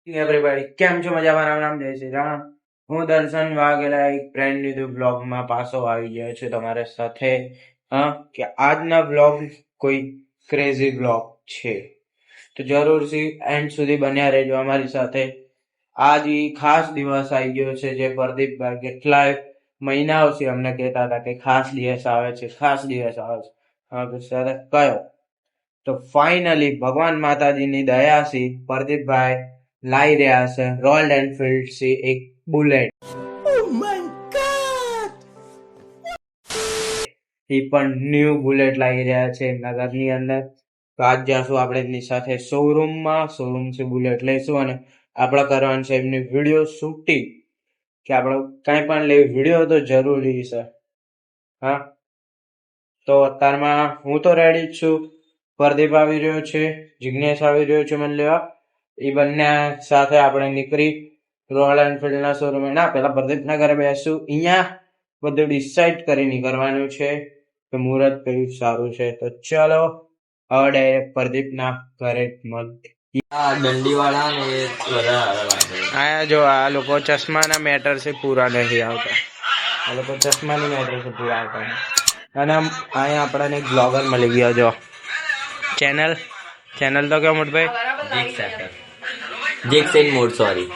Everybody કેમ છો? મજામાં? મારું નામ જય શ્રી રામ. હું દર્શન વાઘેલા એક બ્રેન્ડ ન્યુ બ્લોગમાં પાછો આવી ગયો છું તમારા સાથે. કે આજના બ્લોગ કોઈ ક્રેઝી બ્લોગ છે, તો જરૂરથી એન્ડ સુધી બન્યા રહેજો અમારી સાથે. આજ ખાસ દિવસ આવી ગયો છે, જે પ્રદીપભાઈ કેટલાય મહિનાઓથી અમને કહેતા હતા કે ખાસ દિવસ આવે છે, ખાસ દિવસ આવે છે. હવે સર કયો? તો ફાઇનલી ભગવાન માતાજીની દયાથી પ્રદીપભાઈ લાવી રહ્યા છે રોયલ એનફિલ્ડ થી એક બુલેટ. એ પણ ન્યુ બુલેટ લાવી રહ્યા છે નગરની અંદર. તો આજ જાશું આપણે એમની સાથે શોરૂમથી બુલેટ લઈશું અને આપણે કરવાનું છે એમની વિડીયો શૂટિંગ. કે આપણે કાંઈ પણ લેવી વિડીયો તો જરૂરી છે. હા, તો અત્યારમાં હું તો રેડી જ છું. પ્રદીપ આવી રહ્યો છે, જિગ્નેશ આવી રહ્યો છે મને લેવા. એ બંને સાથે આપણે નીકળી રોયલ એનફિલ્ડના શોરૂમે. ના, પેલા પ્રદીપના ઘરે બેસું. અહીંયા બધું ડિસાઇડ કરી નીકળવાનું છે કે મુહૂર્ત કયું સારું છે. તો ચલો હવે ડાયરેક્ટ પ્રદીપના ઘરે આયા જો આ લોકો ચશ્માના મેટર છે પૂરા નહીં આવતા. આ લોકો ચશ્માની મેટર છે પૂરા આવતા. અને અહીંયા આપણને એક બ્લોગર મળી ગયો. જો ચેનલ તો કેવો મોટભાઈ? જેક્સન મોડ સોરી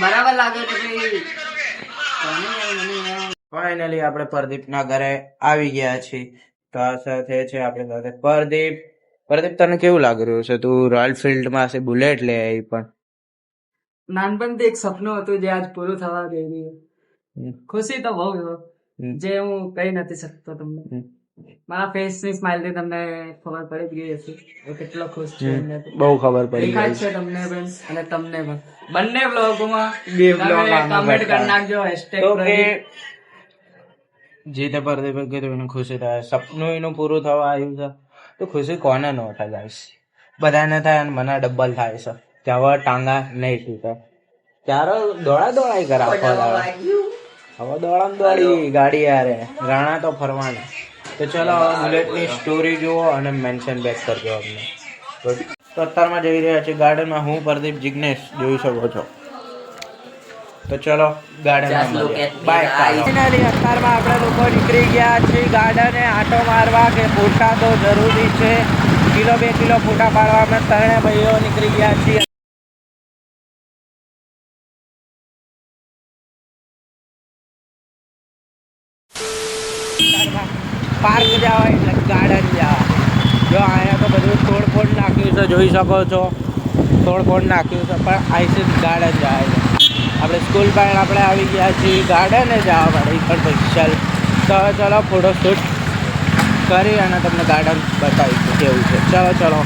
બરાબર લાગે તો ફાઇનલી આપણે પ્રદીપના ઘરે આવી ગયા છીએ. તો આ સાથે છે આપણી સાથે પ્રદીપ. તને કેવું લાગી રહ્યું છે? તું રોયલ ફિલ્ડમાં છે બુલેટ લે આવી, પણ નાનપણથી એક સપનું હતું જે આજ પૂરું થવા જઈ રહ્યું. ખુશી તો બહુ જે હું કહી નથી શકતો તમને. મારા ફેસ ની સ્માઇલ થી તમને ખબર પડી જ ગઈ હશે હું કેટલો ખુશ છું. બહુ ખબર પડી દેખાય ગઈ છે તમને પણ અને તમને પણ. બંને બ્લોગમાં બે બ્લોગ કમેન્ટ કરી નાખજો તો કે જે તે પ્રદીપે કીધું એને ખુશી થાય, સપનું એનું પૂરું થવા આવ્યું છે. તો ખુશી કોને ન થાય ગાઈસ? બધાને થાય અને મને ડબલ થાય છે. ત્યાં ટાંગા નહીં તૂટે ત્યારે દોડાઈ કરાવો. હવે દોડી ગાડી યારે રાણા તો ફરવાના. તો ચલો બુલેટની સ્ટોરી જુઓ અને મેન્શન બેક કરજો અમને. તો અત્યારમાં જઈ રહ્યા છે ગાર્ડનમાં. હું પ્રદીપ, જિગ્નેશ જોઈ શકો છો. તો ચલો ગાર્ડનમાં બાય. ફાઇનલી અત્યારમાં આપણે લોકો નીકળી ગયા છીએ ગાર્ડને આંટો મારવા. કે ફોટા તો જરૂરી છે. 1-2 કિલો ફોટા પાડવા અમે ત્રણે ભાઈઓ નીકળી ગયા છીએ. પાર્ક જવા એટલે ગાર્ડન જવા. જો અહીંયા તો બધું તોડફોડ નાખ્યું છે, જોઈ શકો છો. તોડફોડ નાખ્યું છે, પણ આઈસી ગાર્ડન જાય છે. આપણે સ્કૂલ પાસે આપણે આવી ગયા છીએ ગાર્ડને જવા પડે પણ સ્પેશિયલ. તો ચલો ફોટોશૂટ કરી અને તમને ગાર્ડન બતાવીશું કેવું છે. ચલો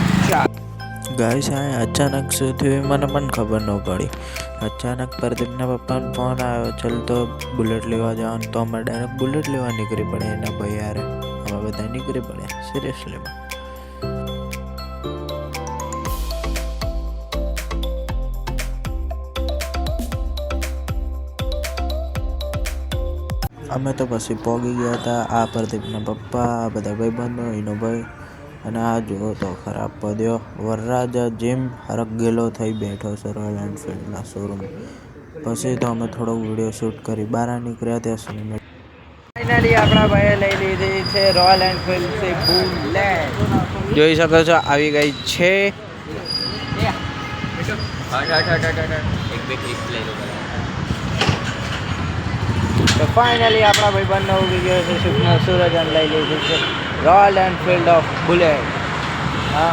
ગાઈસ આ અચાનક શું થયું મને પણ ખબર ન પડી. અચાનક પ્રદીપના પપ્પાનો ફોન આવ્યો, ચલ તો બુલેટ લેવા જવાનું. તો અમે ડાયરેક્ટ બુલેટ લેવા નીકળી પડે એના ભાઈ યારે. અમે બધા નીકળી પડ્યા સિરિયસલી. અમે તો પછી પહોંચી ગયા હતા. આ પ્રદીપના પપ્પા, આ બધા ભાઈબંધો, એનો ભાઈ. અને આ જુઓ તો ખરાબ પડ્યો. વરરાજા જેમ હરક ગેલો થઈ બેઠો છે રોયલ એનફિલ્ડના શોરૂમ. પછી તો અમે થોડો વિડીયો શૂટ કરી બહાર નીકળ્યા ત્યાં સુધી. ફાઇનલી આપણા ભાઈએ લઈ લીધી છે રોયલ એનફિલ્ડ થી બુલેટ. જોઈ શકો છો આવી ગઈ છે. તો ફાઇનલી આપણા ભાઈબંધને ઉગી ગયો છે સુખના સૂરજન લઈ લીધી છે રોયલ એનફિલ્ડ ઓફ બુલેટ. હા,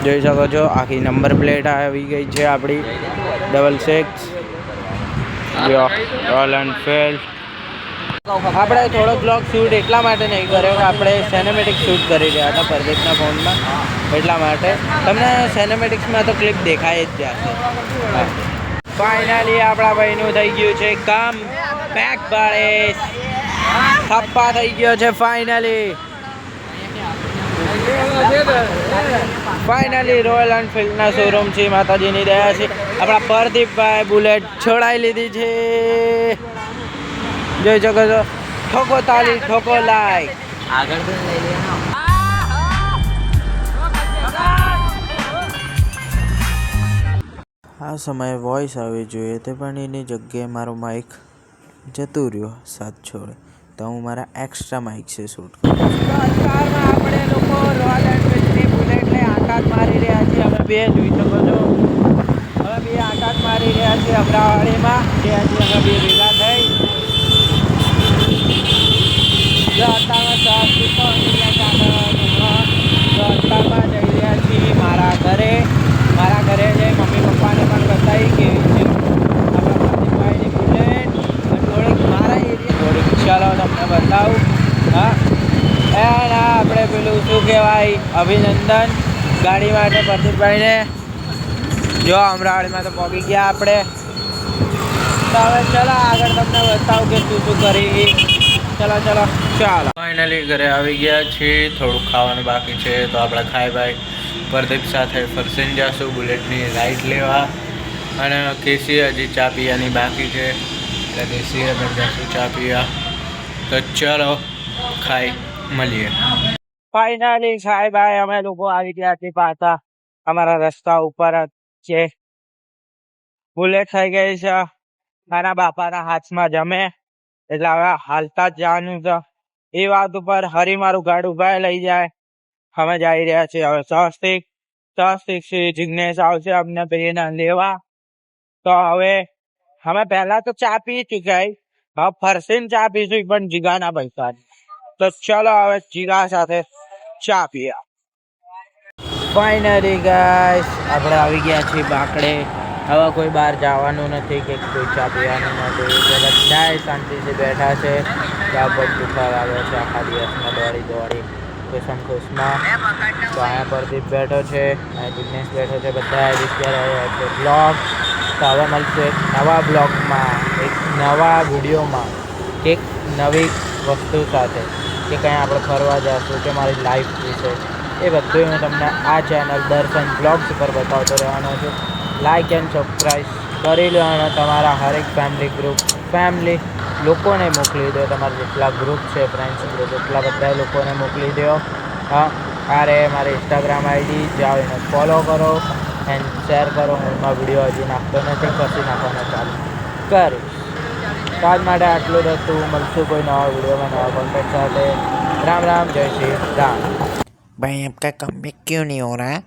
જોઈ શકો છો આખી નંબર પ્લેટ આવી ગઈ છે આપણી 66. Royal Enfield. આપણે થોડો બ્લોગ શૂટ એટલા માટે નહીં કર્યો કે આપણે સિનેમેટિક શૂટ કરી રહ્યા હતા પ્રદીપના ફોનમાં, એટલા માટે. તમને સિનેમેટિક્સમાં તો ક્લિપ દેખાય જ જશે. ફાઇનલી આપણા ભાઈનું થઈ ગયું છે કામ. પેક પાડે થપ્પા થઈ ગયો છે. ફાઇનલી રોયલ એનફિલ્ડના શોરૂમ છે. માતાજીની દયા છે આપણા પ્રદીપભાઈ બુલેટ છોડાઈ લીધી છે. જોઈ શકો છો. ઠોકો તાલી, ઠોકો લાઈક. આગળ પણ લઈ લેવાનો. આ સમયે વોઇસ આવવી જોઈએ તે પણ એની જગ્યાએ મારો માઇક જતું રહ્યો સાથ છોડે, તો હું મારા એક્સ્ટ્રા માઇકથી શૂટ કરું. અત્યારમાં આપણે લોકો રોયલ એનફિલ્ડની બુલેટ લઈ આંટાત મારી રહ્યા છીએ. અમે બે જોઈ શકો છો, અમે બે આંટાત મારી રહ્યા છીએ અમરાવાડીમાં. જે હજી અમે બે ભેગા થઈ અત્યારમાં જઈ રહ્યા છીએ મારા ઘરે. મારા ઘરે જઈ મમ્મી પપ્પાને પણ બતાવી કેવી છે આપણા પ્રદીપભાઈની બુલેટ. થોડીક મારા એરિયા થોડીક ચાલો તમને બતાવું. હા એના આપણે પેલું શું કહેવાય, અભિનંદન ગાડી માટે પ્રદીપભાઈને. જો અમરાવાડીમાં તો પહોંચી ગયા આપણે. તો હવે ચલો આગળ તમને બતાવું કે શું શું કરી. ચાલો ફાઇનલી ઘરે આવી ગયા છીએ. થોડુંક ખાવાનું બાકી છે તો આપણે ખાઈ ભાઈ પ્રદીપ સાથે ફરસીને જઈશું બુલેટની રાઈડ લેવા. અને કેસી હજી ચા પીવાની બાકી છે એટલે કેસીએ પણ જઈશું ચા પીવા. તો ચલો ખાઈ મળીએ. ફાઇનલી ખાઈ ભાઈ અમે લોકો આવી ગયા છીએ પાછા અમારા રસ્તા ઉપર જ છે. બુલેટ થઈ ગઈ છે મારા બાપાના હાથમાં જમે એટલે હવે હાલતા જ જવાનું છે. એ વાત ઉપર હરી મારું ગાડું ભાઈ લઈ જાય. અમે જઈ રહ્યા છીએ હવે સ્વસ્તિક થી જિગ્નેશ આવશે અમને બેને લેવા. તો હવે અમે પહેલા તો ચા પી ચુકાઈ, હવે ફરસીને ચા પીશું પણ જીગાના પૈસા. તો ચલો હવે જીગા સાથે ચા પીયા. ફાઇનલી ગાઈસ આપણે આવી ગયા છીએ બાકડે. હવે કોઈ બહાર જવાનું નથી કે કોઈ ચા પીવાનું નથી. બધા શાંતિથી બેઠા છે. ચા પર દુખાવ આવે છે આખા દિવસમાં દોડી ખુશમાં. તો અહીંયા પ્રદીપ બેઠો છે, અહીંયા જિગ્નેશ બેઠો છે, બધા એડિટ રહ્યા છે બ્લોગ. તો હવે મળશું એક નવા બ્લોગમાં, એક નવા વિડીયોમાં, એક નવી વસ્તુ સાથે કે કંઈ આપણે ફરવા જઈશું કે મારી લાઈફ વિશે એ બધું હું તમને આ ચેનલ દર્શન બ્લોગ્સ ઉપર બતાવતો રહેવાનો છું. લાઇક એન્ડ સબસ્ક્રાઈબ કરી લો અને તમારા હરેક ફેમિલી લોકોને મોકલી દો. તમારા જેટલા ગ્રુપ છે ફ્રેન્ડ્સ ગ્રુપ એટલા બધા લોકોને મોકલી દો. હા અરે મારી ઇન્સ્ટાગ્રામ આઈડી જાઓ એને ફોલો કરો એન્ડ શેર કરો. હું એમાં વિડીયો હજી નાખતો નથી, પછી નાખવાનું ચાલુ કરીશ. તો આજ માટે આટલું જ હતું. મળશું કોઈ નવા વિડીયોમાં નવા કોન્ટેન્ટ સાથે. राम राम जय श्री राम. भाई आपका कम क्यों नहीं हो रहा है?